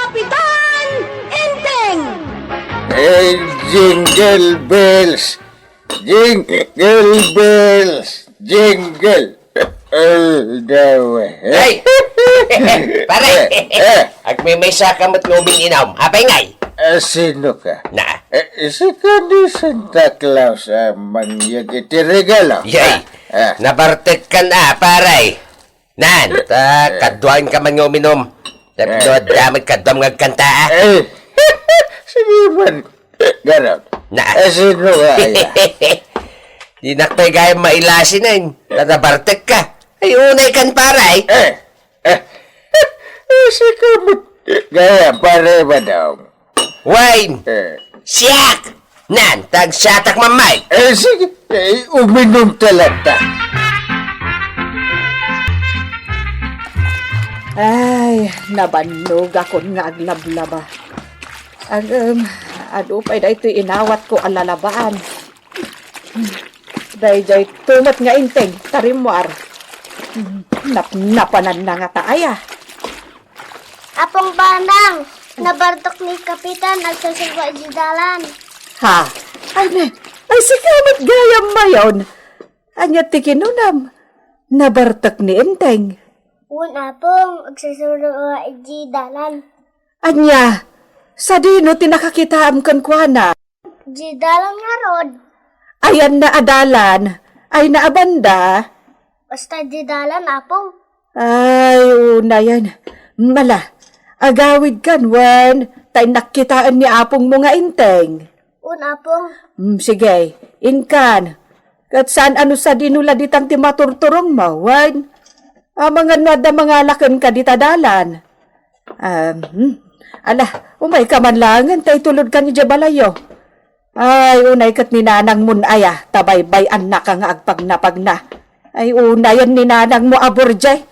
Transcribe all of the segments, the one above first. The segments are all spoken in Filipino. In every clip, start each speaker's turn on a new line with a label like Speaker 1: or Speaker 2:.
Speaker 1: Kapitan Enteng!
Speaker 2: Jingle bells! Jingle bells! Jingle all the way.
Speaker 3: Ay! Pare! Agmimisa ka mo't ngumin-inom. Apay ngay!
Speaker 2: Sino ka?
Speaker 3: Na!
Speaker 2: Si ni Santa Claus mangyag iti regalo.
Speaker 3: Yay! Nabartet ka na, paray! Nan! Kadwain ka man nguminom. Tapos damag kadwam ngagkanta.
Speaker 2: Sige man. Ganon.
Speaker 3: Na!
Speaker 2: Sino ka?
Speaker 3: Di nakpay gaya mailasin na yun. Nabartet ka. Ay, unay kan paray.
Speaker 2: Si kamot. Gaya, pare ba daw?
Speaker 3: Wine! Siyak! Nan! Tag-satak mamay!
Speaker 2: Sige. Uminom talata.
Speaker 1: Ay, nabanog ako nga aglablaba. Ado pa'y da ito'y inawat ko alalabaan. Day tumat nga inteng, tarimwar. Napanan na nga taaya.
Speaker 4: Apong banang, nabartok ni Kapitan at sasulwa di dalan.
Speaker 1: Ha? Ay si kamat gayam mayon. Anya tikinunam. Nabartak ni inteng.
Speaker 4: Una pong, agsasulwa di dalan.
Speaker 1: Anya, sa dino tinakakitaam kan kuana.
Speaker 4: Di dalan nga rod.
Speaker 1: Ayan na adalan. Ay naabanda.
Speaker 4: Basta di dalan, apong.
Speaker 1: Ay, una yan. Mala, agawid kan, Wan. Tay nakitaan ni apong mga inteng.
Speaker 4: Una pong,
Speaker 1: Sige, inkan. Kat saan ano sa dinula ditang timaturturong mo, Wan? Mga nada mga lakan ka ditadalan. Umay ka man langan, tay tulod ka ni Jabalayo. Ay, unay kat ni nanang mun aya, tabaybay anak ka nga agpag na. Ay, unayan ni nanang mo aborjay.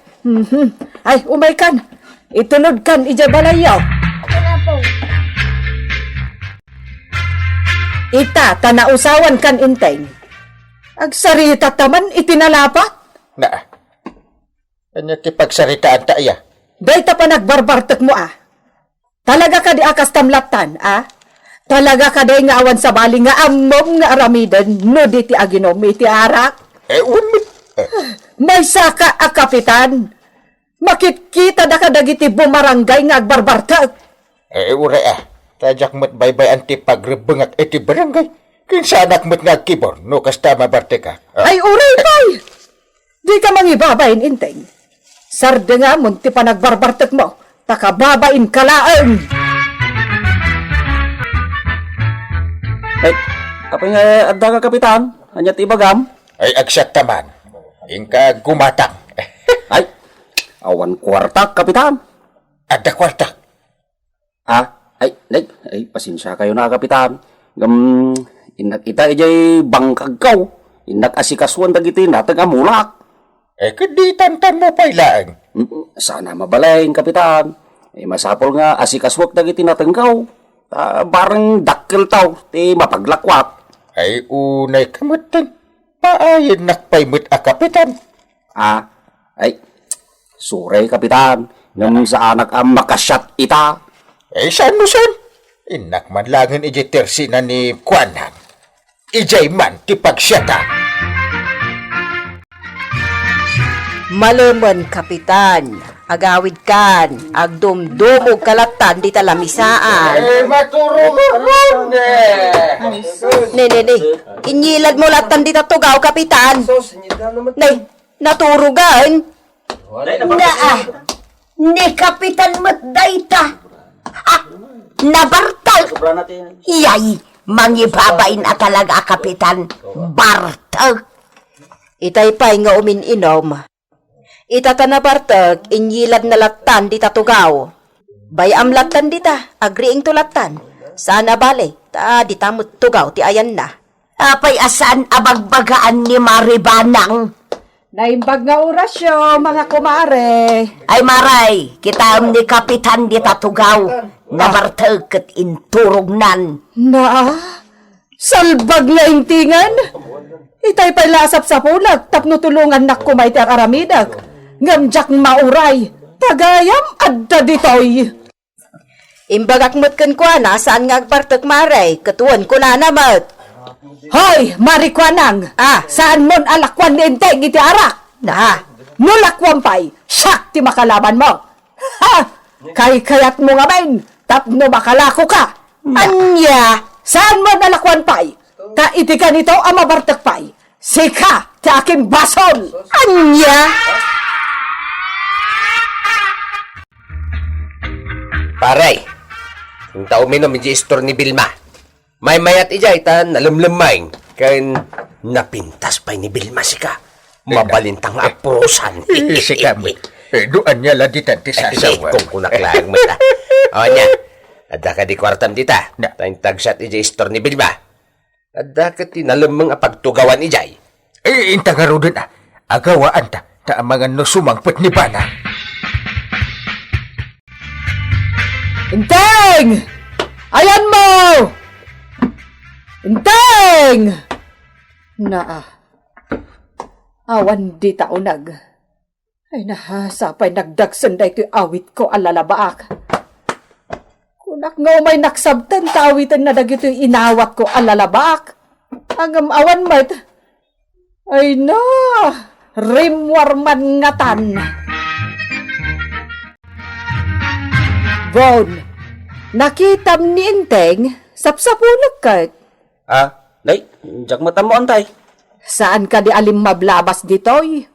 Speaker 1: Ay, umay kan. Itulod kan, Ijabalayo.
Speaker 4: una pong.
Speaker 1: Ita, tanausawan kan inteng. Agsarita taman, itinalapat.
Speaker 2: Na. Ano ti pagsaritaan ta iya?
Speaker 1: Day ta pa nagbarbartek mo Talaga ka di akas tamlatan, Talaga ka day nga awan sa bali nga amom nga aramidan, no di ti aginom iti arak.
Speaker 2: Unit.
Speaker 1: May saka kapitan. Makitkita da ka dagiti bumarangay nga agbarbartek.
Speaker 2: Ure Tajak mo't baybay anti pagrebengak iti barangay. Kinsa anak mo't nga kibor, no kasta mabarte ka.
Speaker 1: Ay, uray pay! Di ka mangibabayin, inteng. Sarde nga mo, ti pa nagbarbartek mo. Takababain kalaan.
Speaker 5: Ay, kapag nga adda ka kapitan, anyat ibagam.
Speaker 2: Ay agsyat taman. Ingka gumatang.
Speaker 5: Ay, awan kwarta kapitan.
Speaker 2: Ada kwarta.
Speaker 5: Ay, pasensya kayo na kapitan. Inak ita ijay bangkag kaw. Inak asikaswan dagiti natag amulak.
Speaker 2: Kaditan mo pailaan.
Speaker 5: Sana mabalain kapitan. Masapol nga asikaswak dagiti natengkaw. Bareng dakkel taw, ti mapaglakwat.
Speaker 2: Ay unay kamutan. Paayin nakpaymut kapitan.
Speaker 5: Ay, suray kapitan. Ngam sa anak ang makasyat ita.
Speaker 2: Saan mo san? Inak man langin ijay tersi na ni Kwanang. Ijay man ti pagsyata.
Speaker 1: Maluman, kapitan. Agawid kan. Agdumdumog kalatan di talamisaan.
Speaker 2: Maturong
Speaker 1: Ne. Inyilad mo latan di tatugaw, kapitan. Naturugan.
Speaker 6: Ni Kapitan Matdayta. Nabartal. Yay, mangibabain talaga Kapitan. Bartal.
Speaker 1: Itay pa'y nga umin-inom. Itata na bartag, inyilad na latan di tatugaw. Bayam latan di ta, agriing tulatan. Sana bale, di tamot tugaw, ti ayan na.
Speaker 6: Apay asan abagbagaan ni Maribanang.
Speaker 1: Naimbag nga orasyo, mga kumare.
Speaker 6: Ay maray, kita ni Kapitan di tatugaw. Nabartal kat inturugnan.
Speaker 1: Salbag nga intingan. Itay pa'y lasap sa pulag, tapno tulungan na kumay ti aramidag. Ngamjak mauray, tagayam adda ditoy.
Speaker 7: Imbagak mo't kan kwa na, saan nga agbartak maray, katuan ko na namat.
Speaker 1: Hoy, marikwanang! Saan mon alakwan ni Inteng iti arak? Nulakwan pa'y, siyak ti makalaban mo! Ha! Kayat mo nga main, tapno makalako ka!
Speaker 7: Anya!
Speaker 1: Saan mo nalakwan pa'y? Ta iti ka nito ang mabartak pa'y. Sika, ti aking basol!
Speaker 7: Anya!
Speaker 3: Paray, kung tao minom yung istor ni Bilma, may mayat ijay tan nalamlamain, kain napintas pa ni Bilma sika. Mabalintang aprosan.
Speaker 2: Si kami. Doon niya lang ditan ti sasawa.
Speaker 3: Kung kunaklaan mo ta. O niya, ada ka di kwartam dita.
Speaker 2: Na.
Speaker 3: Tayong tagsat ijay istor ni Bilma. Ada ka tinalamang apagtugawan ijay.
Speaker 2: Inta nga ro din agawaan ta ang mga nusumangpot ni Bana.
Speaker 1: Inteng! Ayan mo! Inteng! Awan di taunag. Ay sapay nagdagsanday ko'y awit ko alalabaak. Kunak nga may naksabtan tawitan na dagito'y inawat ko alalabaak. Ang awan mat. Ay rimwarman ngatan. Bon, nakitam ni Inteng, sapsapulag kat.
Speaker 5: Day, jak mata mo antay.
Speaker 1: Saan ka di alim mablabas ditoy?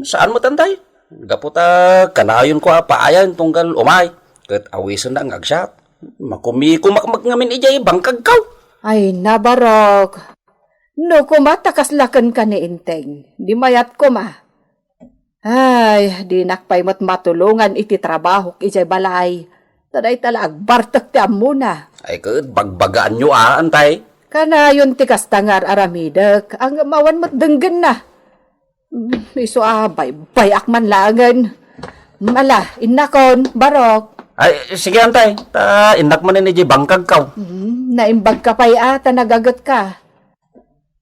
Speaker 5: Saan mo tantay? Gaputa kanayon ko paayan tunggal umay. Ket awisan na ang agsyat. Makumikumakmak ngamin ijay bangkag kaw.
Speaker 1: Ay, nabarok. No, kumataklakan ka ni Inteng. Di mayat ko ma. Ay, di nakpay mo't matulungan iti trabaho ijay balay. Taday talag bartak ti amuna.
Speaker 5: Ay ket bagbagaan nyo antay.
Speaker 1: Kana yun ti kastangar aramidek. Ang mawan mo't denggen na. Iso bayak man langan. Mala, inakon, barok.
Speaker 5: Ay sige antay. Ta indak man ni ijay bangkag kaw.
Speaker 1: Naimbag ka pa'y ata nagagat ka.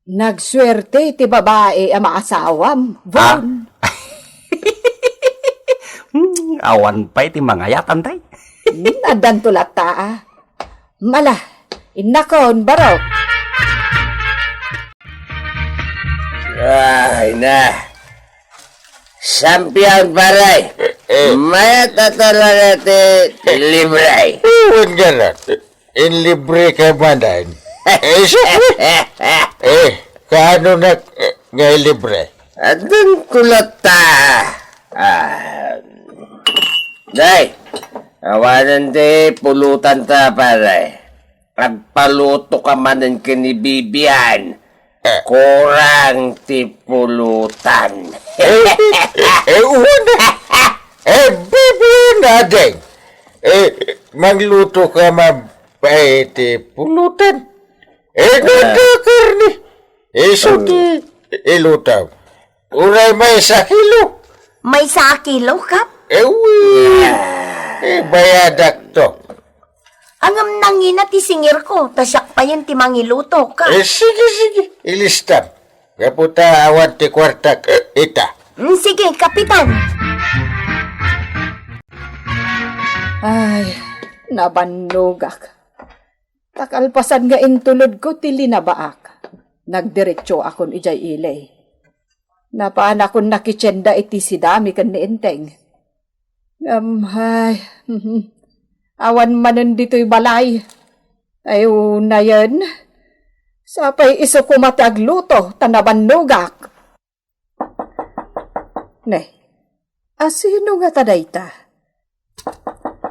Speaker 1: Nagswerte ti babae ang maasawam. Bon.
Speaker 5: Awan pa iti mga yatan tay.
Speaker 1: Nadan tulat ta. Mala, inakon, barok.
Speaker 3: Ay na. Sampiang paray. Mayat na talaga ti libre.
Speaker 2: Huwag na in libre ka mandan. Kaano na nga libre?
Speaker 3: Adun kulot ta. Day, awanan di pulutan ta pare. Pagpaluto ka man ng kinibibiyan. Kurang ti pulutan.
Speaker 2: Una. Bibi na ding. Magluto ka mabaiti pulutan. Ganda karni. Iso ti ilutaw. Uray may sa kilo.
Speaker 6: May sa kilo, Kap?
Speaker 2: Bayadak to.
Speaker 6: Angam nangina ti singir ko, tasyak pa yan ti mangiluto ka.
Speaker 2: Sige. Ilistam. Kaputa awan ti kwartak ita.
Speaker 6: Sige, Kapitan.
Speaker 1: Ay, nabanugak. Takalpasan nga intulod ko ti linabaak. Nagdiretso akon ijay ilay. Napaan akon nakitsenda iti si dami kan ni Inteng. Awan manan dito'y balay. Ay, una yan. Sapay iso kumatagluto, tanaban nugak. Ne, asino nga tadayta?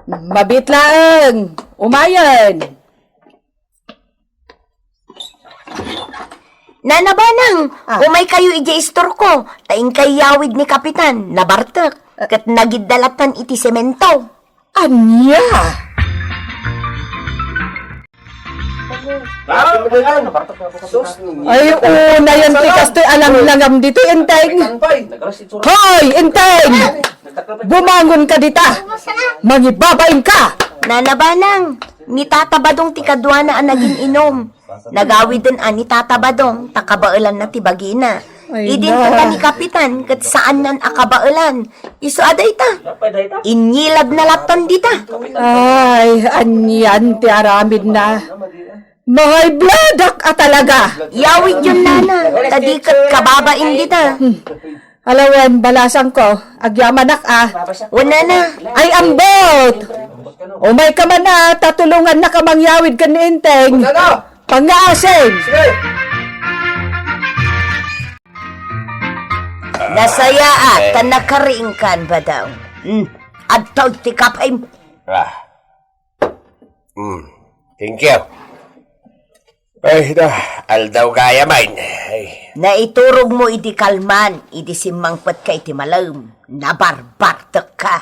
Speaker 1: Mabitlaang, umayan.
Speaker 6: Nanabanang, umay kayo ija istor ko, taing kay yawid ni Kapitan, nabartek, kat nagidalatan iti semento.
Speaker 1: Anya? Ay, una yan tikas to'y alang-langam dito, Inteng. Hoy, Inteng! Bumangon ka dita! Mangibabain ka!
Speaker 6: Nanabanang, ni tatabadong ti kadwa na ang naging inom. Nagawid din ni tatabadong, takabailan na ti bagina.
Speaker 1: Ay,
Speaker 6: Idin
Speaker 1: na.
Speaker 6: ka ni Kapitan, kat saan nan akabailan. Iso aday ta. Inyilab na laptan dita.
Speaker 1: Ay, anyan ti aramid na. Mahay bladak talaga.
Speaker 6: Yawid yun nana. Tadi kat kababain dita.
Speaker 1: Alawan, balasang ko. Agyamanak
Speaker 6: Wala na.
Speaker 1: Ay, ambot! Umay ka man tatulungan na ka mangyawid ka ni Inteng. Pangaasin!
Speaker 6: Nasaya at nakariingkan ba daw? At tawag ti kapay.
Speaker 3: Thank you. Ay, aldaw gaya main. Ay,
Speaker 6: Naiturog mo iti kalman, iti simangpet kay ti malam. Nabarbartek ka.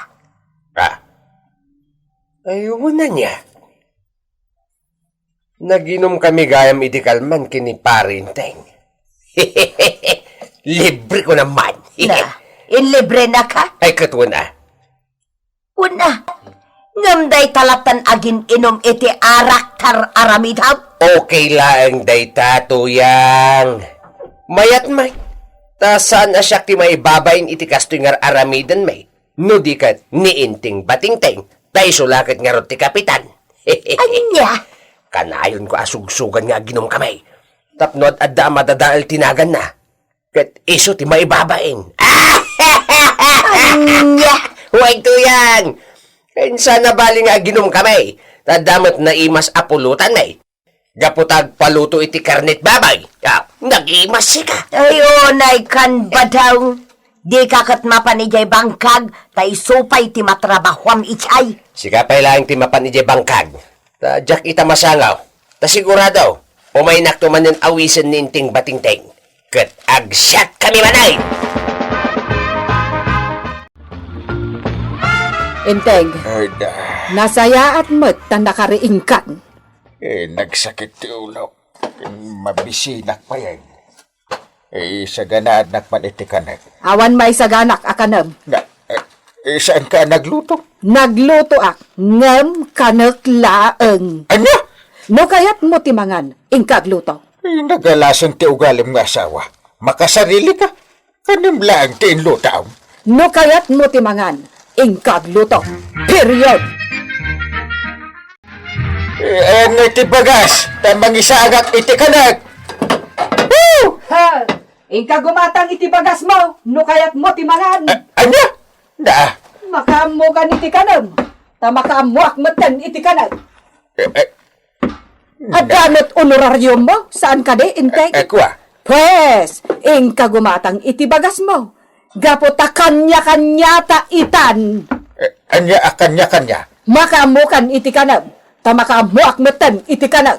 Speaker 3: ayaw na niya. Naginom kami gayam idikalman kini parinteng. Libre ko naman.
Speaker 6: Na, inlibre na ka?
Speaker 3: Ay, katuwa na.
Speaker 6: Una, ngamday talatan agin inom iti arak tar aramidhaw.
Speaker 3: Okay lang, dayta, tuyang. Mayat may. Ta saan na siya ti maibabayin iti kastoy nga aramidan may. No di kat niinting batingteng. Tay sulakit nga rot ti kapitan.
Speaker 6: Anya?
Speaker 3: Kanayon ko asugsugan nga ginom kamay. Tapnod adda madadaal tinagan na. Kat iso ti maibabain.
Speaker 6: Anya?
Speaker 3: Huwag tuyang. Kinsa na bali nga ginom kamay. Tadamot na imas apulutan may. Gaputag paluto iti karnit babay. Nag-imas sika.
Speaker 6: Ayonay kan ba daw? Di kakat mapanijay bangkag, tay supay ti matrabahwam ichay.
Speaker 3: Sika pa ilang ti mapanijay bangkag. Tadyak ita masangaw. Ta sigurado. Umay naktuman ng awisan ninting batingteng. Kat agsyat kami manay.
Speaker 1: Inteng,
Speaker 2: Ay,
Speaker 1: nasaya at mat na nakariingkan.
Speaker 2: nagsakit ti ulo. Mabisinak pa yan. Sa ganaan nakman itikanak.
Speaker 1: Awan may saganak akanam.
Speaker 2: Saan ka nagluto?
Speaker 1: Nagluto ngam kanak laeng.
Speaker 2: Anya?
Speaker 1: No kayat mo timangan, ingkagluto.
Speaker 2: Nagalasan ti ugalim nga asawa. Makasarili ka. Kanim lang ti inlutaw.
Speaker 1: No kayat mo timangan, ingkagluto. Period.
Speaker 2: Nga ti bagas. Tamang isagak itikanak. Woo!
Speaker 1: Ha! Ingkagumatang itibagas mo, no kayat mo timangan.
Speaker 2: Anya? Da.
Speaker 1: Makamo ka iti kanam. Tamakamuak matan iti kanam. At gamit honoraryo mo, saan ka di, Inteng?
Speaker 2: Kwa.
Speaker 1: Pwes, ingkagumatang itibagas mo. Gapota kanya-kanya ta itan.
Speaker 2: Anya akanya-kanya.
Speaker 1: Makamukan iti kanam. Tamakamuak matan iti kanam.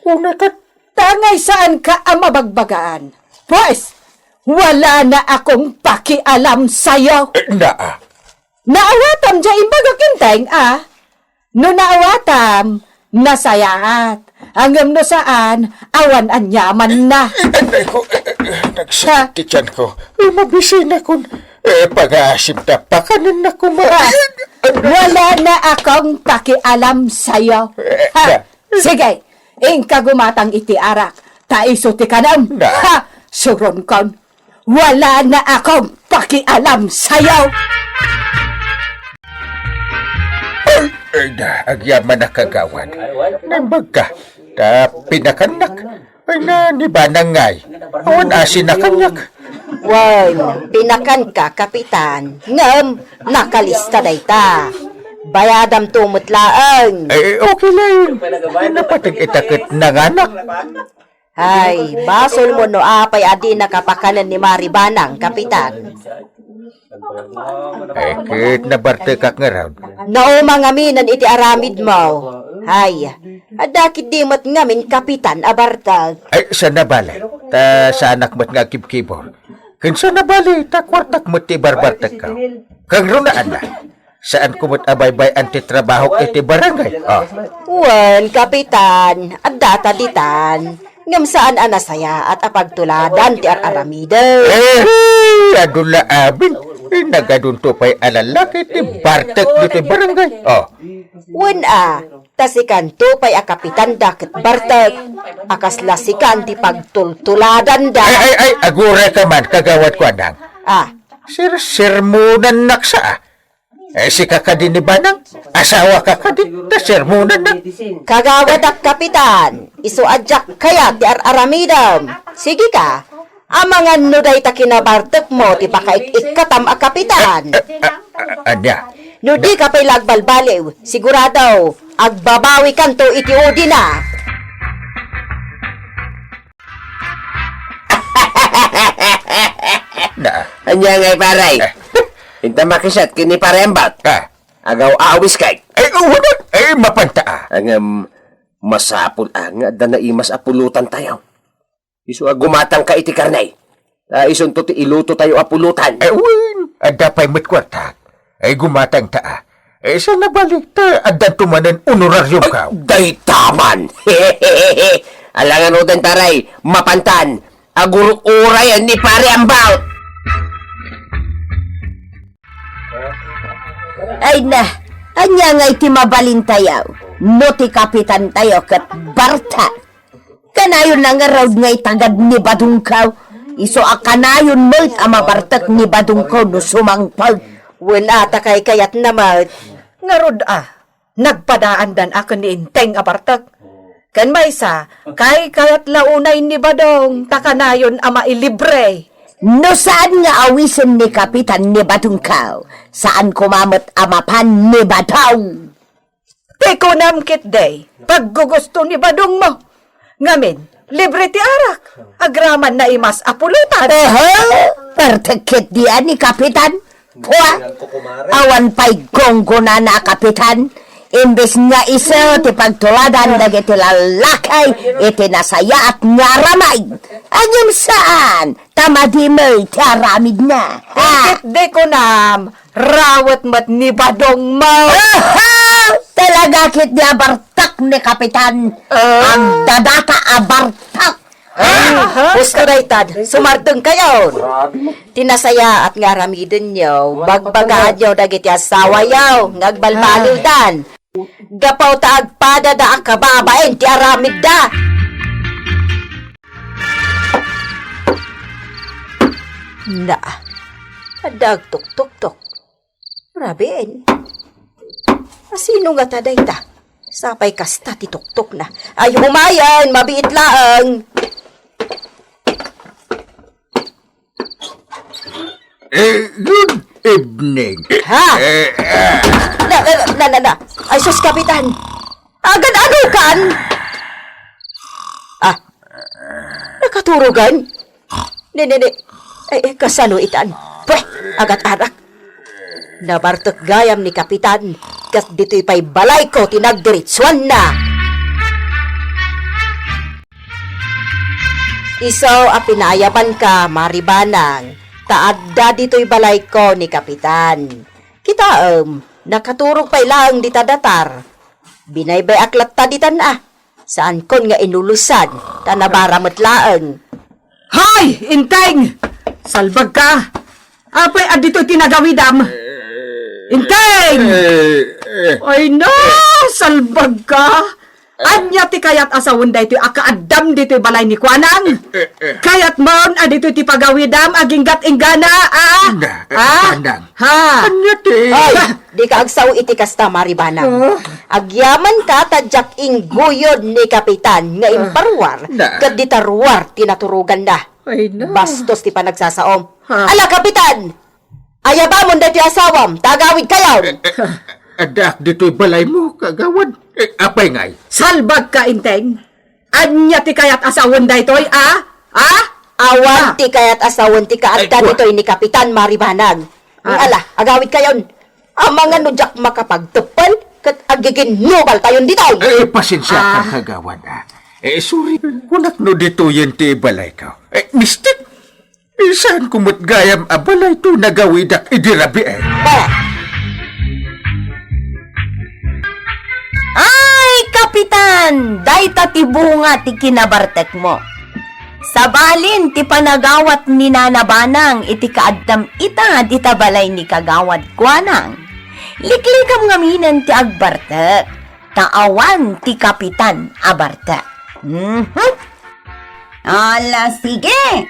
Speaker 2: Una ka.
Speaker 1: Tangay saan ka ang mabagbagaan. Pwes, wala na akong pakialam sa'yo.
Speaker 2: Na.
Speaker 1: Naawatam dya imbagak Inteng, No naawatam, nasayaat. Hanggang no saan, awan anyaman na.
Speaker 2: Ko, nagsakit tiyan ko. Mabisin ako. Pag-aasim na pa kanin na
Speaker 1: Wala na akong pakialam sa'yo. Sige, ingkagumatang itiarak. Taiso ti kanam. Suron kon. Wala na akong pakialam sa'yo.
Speaker 2: Agyaman na kagawan. Nambag ka. Pinakanak. Ay na, ni ba nangay? Awan asin na kanyak.
Speaker 7: Wow, pinakan ka, Kapitan. Ngam, nakalista dayta. Bayadam tumutlaang.
Speaker 2: Okay lang. Napatag itakit nanganak.
Speaker 7: Ay, basol mo no apay adi nakapakanan ni Maribanang, Kapitan.
Speaker 2: Kit na bartekak nga raw.
Speaker 7: Naumang aminan iti aramid mo. Ay, adakit di mat ngamin, Kapitan, abartag.
Speaker 2: Sa nabali. Sa anak mo't nga kibkibor. Kinsa nabali, kwartak mo't ti barbartek ka. Kang runaan na. Saan kumot abaybay anti trabaho iti barangay?
Speaker 7: Wan, Kapitan, adata ditan. Ngam saan anasaya at apagtuladan ti aramidan.
Speaker 2: Adula abin. Nagadunto pa'y alalaki ti Bartek dito barangay. Oh,
Speaker 7: Tasikan to pay a kapitan daket Bartek. Akas lasikan ti pagtultuladan da.
Speaker 2: ay, agure ka man, kagawad ko anang. Sir mo nan naksa. Si kakadin ni Banang, asawa kakadin, ta sir mo nan nak.
Speaker 7: Kagawad ak kapitan. Isu ajak kaya ti aramidam. Sige ka. Amangan no day ta kinabartek mo ti pakaik-ikatam a kapitan.
Speaker 2: Anya,
Speaker 7: No di ka pay lagbalbaliw. Sigurado, agbabawi kanto iti udi na.
Speaker 2: na,
Speaker 3: Anya ngay paray. Inta makisat kini parembat. Agaw awis kay.
Speaker 2: unat, mapanta.
Speaker 3: Ang masapul nga da naimas apulutan tayo. Isu gumatang ka iti karnay. Ison to ti iluto tayo apulutan.
Speaker 2: Win, ada pa'y matkwartak. Gumatang taa. Sa nabalik ta, adan tumanan honoraryum ka.
Speaker 3: Day taman. Alangan o den taray, mapantan. Aguro urayan ni pare ambaw.
Speaker 6: Ay na, anya nga iti mabalin tayo. No ti kapitan tayo kat Barta. Kanayon na nga raw nga itagad ni Badungkaw. Iso akanayon mo ama Bartak ni Badungkaw no sumangpag.
Speaker 7: Wala ta kay kayat naman.
Speaker 1: Ngarod nagpadaan dan ako ni Inteng abartak. Kan maysa, kayat launay ni Badong, takanayon ama ilibre.
Speaker 6: No saan nga awisin ni kapitan ni Badungkaw? Saan kumamot amapan ni Badong?
Speaker 1: Teko namkit day, paggugusto ni Badong mo. Ngamin, libre ti arak, agraman na imas apulutan.
Speaker 6: Pertekit diyan ni kapitan? Pwa, awan pa'y gonggo na kapitan. Imbes nga iso ti pagtuladan dagiti lalakay iti nasaya at ngaramay. Anyam saan? Tamadi mo ti aramid na.
Speaker 1: Bakit de ko nam, rawat mat ni Badong mo.
Speaker 6: Talaga kit di abartak ni kapitan. Ang dadata abartak.
Speaker 7: Gusto raytad, sumartong kayo. Tinasaya at ngaramidin nyo, bagbagaan nyo dagiti asawa yaw, ngagbalbaliw dan. Gapaw taag pada da ang kababain, ti aramid da. Na, adag tuk-tuk-tuk. Rabin. Sino nga taday ta? Sapay kasta ti tuk-tuk na. Ay humayan, mabiit laang.
Speaker 2: Good evening.
Speaker 7: Ha? Na. Ay, sus, kapitan. Agad ano kan? Nakaturugan? Ne. Ay, kasano itan? Pweh, agad arak. Nabartok gayam ni kapitan. Kat dito'y pa'y balay ko, tinagdiritsuan na. Isaw, apinayaman ka, maribanang. Taadda dito'y balay ko ni kapitan. Kita, nakaturog pa'y lang di tadatar. Binaybay aklat taditan Saan kon nga inulusan, tanabaramot laang.
Speaker 1: Hay, Inteng! Salbag ka! Apay adito tinagawidam! Inteng! Ay no! Salbag ka! Anya ti kayat asawon da ito akaadam dito balay ni Kwanang. Kayat mon adito ti pagawidam aginggat inggana
Speaker 2: Kwanang.
Speaker 1: Ha?
Speaker 2: Anya ti?
Speaker 7: Ay, di ka agsaw iti kasta maribanang. Agyaman ka tadyak ingguyod ni kapitan nga imparwar. Kad di tarwar tinaturugan na.
Speaker 1: Ay no.
Speaker 7: Bastos ti panagsasaom.
Speaker 1: Ha?
Speaker 7: Ala kapitan! Ayabamon dati asawam, tagawid kayaw.
Speaker 2: Adak dito'y balay mo, kagawad. Apay ngay.
Speaker 1: Salbag ka, Inteng. Anya ti kayat asawon da ito'y
Speaker 7: Awan ti kayat asawon ti kaadda
Speaker 2: Ay,
Speaker 7: dito'y ni kapitan maribanag. Ala, agawid kayon. Amangan no jak makapagtupal, kat agigin nubal tayon dito.
Speaker 2: Pasensya ka, kagawad. Sorry. Kunak no dito yan ti balay ka. Mistik. Saan kumot gayam abalay to nagawidak idirabi
Speaker 6: Ay, kapitan! Day tatibunga ti kinabartek mo. Sabalin ti panagawat ni Nanabanang iti kaadam ita di tabalay ni kagawad kwanang. Liklikam ngaminan ti agbartek, taawan ti kapitan abartek. Ala, sige!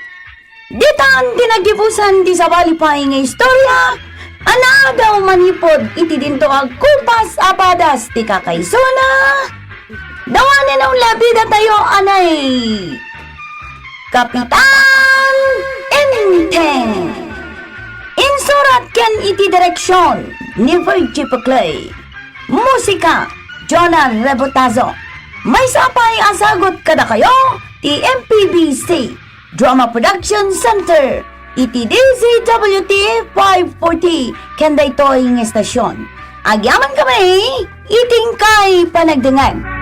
Speaker 6: Ditan dinagibusan ti sabali pa nga istorya, ana daw manipod iti dinto agkupas abadas ti kakaysona. Dawanin ang labida tayo, anay! Kapitan Enteng! Insurat ken iti direksyon ni Virgie Paclay. Musika, Jonah Rebotazo. May sapay asagot kada kayo, ti MPBC Drama Production Center, iti DZWT 540, ken daytoy ng estasyon. Agyaman kami, iting kay panagdengag.